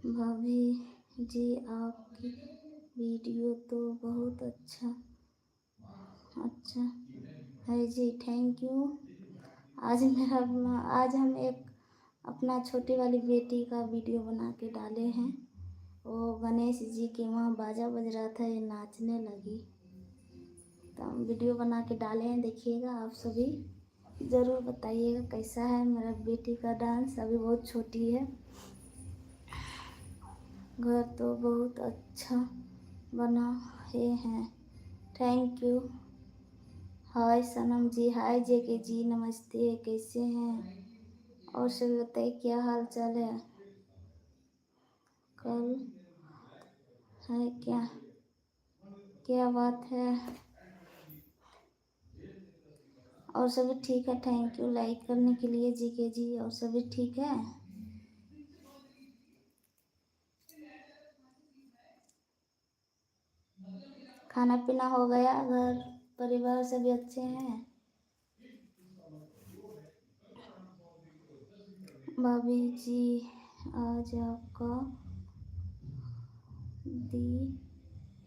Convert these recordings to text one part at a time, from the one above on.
भाभी जी आपकी वीडियो तो बहुत अच्छा अच्छा है जी, थैंक यू। आज हम एक अपना छोटी वाली बेटी का वीडियो बना के डाले हैं। वो गणेश जी के वहाँ बाजा बज रहा था, ये नाचने लगी तो हम वीडियो बना के डाले हैं। देखिएगा, आप सभी ज़रूर बताइएगा कैसा है मेरा बेटी का डांस। अभी बहुत छोटी है। घर तो बहुत अच्छा बनाए हैं, थैंक यू। हाय सनम जी, हाय जेके जी, नमस्ते, कैसे हैं? और सभी बताइए क्या हाल चाल है? कल है क्या क्या बात है? और सभी ठीक है, थैंक यू लाइक करने के लिए जीके जी। और सभी ठीक है? खाना पीना हो गया? घर परिवार सभी अच्छे हैं? भाभी जी आज आपका दी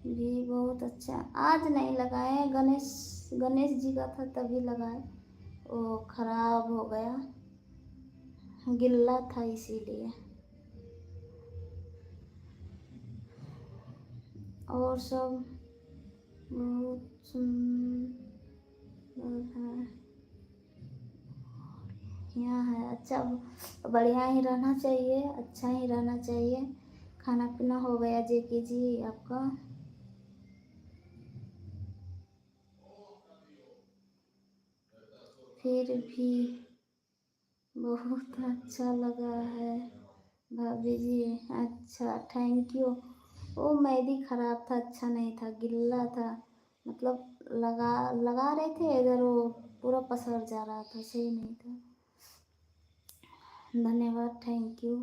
भी बहुत अच्छा। आज नहीं लगाए, गणेश जी का था तभी लगाए, वो खराब हो गया, गिल्ला था इसीलिए। और सब बहुत सुंदर है, यहाँ है। अच्छा, बढ़िया ही रहना चाहिए, अच्छा ही रहना चाहिए। खाना पीना हो गया जेके जी आपका? फिर भी बहुत अच्छा लगा है भाभी जी। अच्छा, थैंक यू। वो मेहंदी खराब था, अच्छा नहीं था, गिल्ला था, मतलब लगा रहे थे इधर, वो पूरा पसर जा रहा था, सही नहीं था। धन्यवाद, थैंक यू।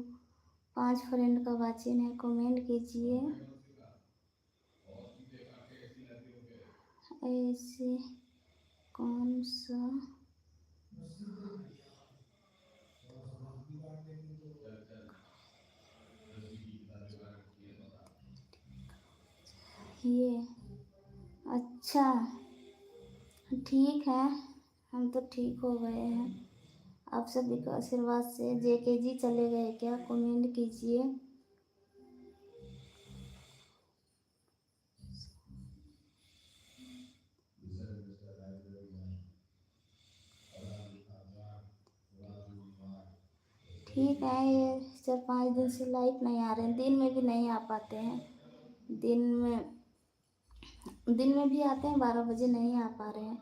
5 फ्रेंड का वाचिन है, कमेंट कीजिए। ऐसे कौन सा ये अच्छा, ठीक है, हम तो ठीक हो गए हैं आप सभी का आशीर्वाद से। जेके जी चले गए क्या? कमेंट कीजिए। ठीक है, ये 4-5 दिन से लाइव नहीं आ रहे हैं, दिन में भी नहीं आ पाते हैं। दिन में भी आते हैं, 12 बजे नहीं आ पा रहे हैं।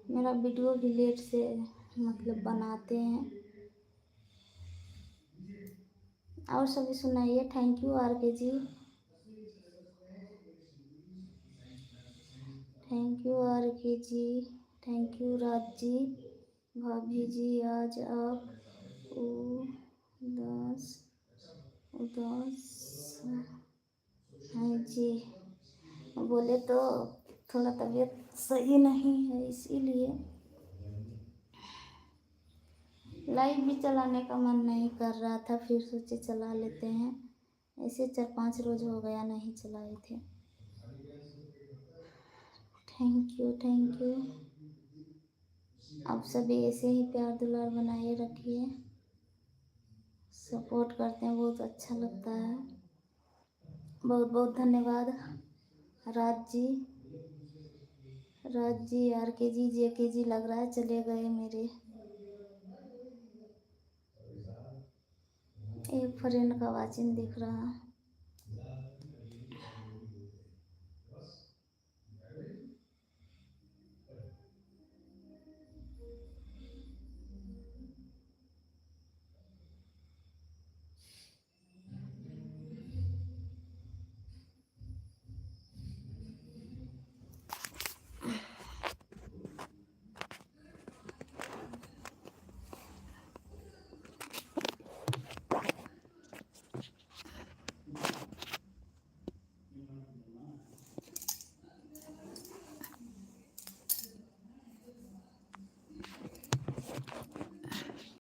मेरा वीडियो भी लेट से मतलब बनाते हैं। और सभी सुनाइए। थैंक यू आर के जी, थैंक यू आर के जी, थैंक यू राज जी। भाभी जी आज आप उदास उदास हैं जी, बोले तो थोड़ा तबीयत सही नहीं है, इसीलिए लाइव भी चलाने का मन नहीं कर रहा था, फिर सोचे चला लेते हैं। ऐसे 4-5 रोज हो गया नहीं चलाए थे। Thank you, thank you. आप सभी ऐसे ही प्यार दुलार बनाए रखिए, सपोर्ट करते हैं, बहुत अच्छा लगता है। बहुत बहुत धन्यवाद राज जी आर के जी जे के जी, लग रहा है चले गए मेरे। एक फ्रेंड का वाचिंग दिख रहा।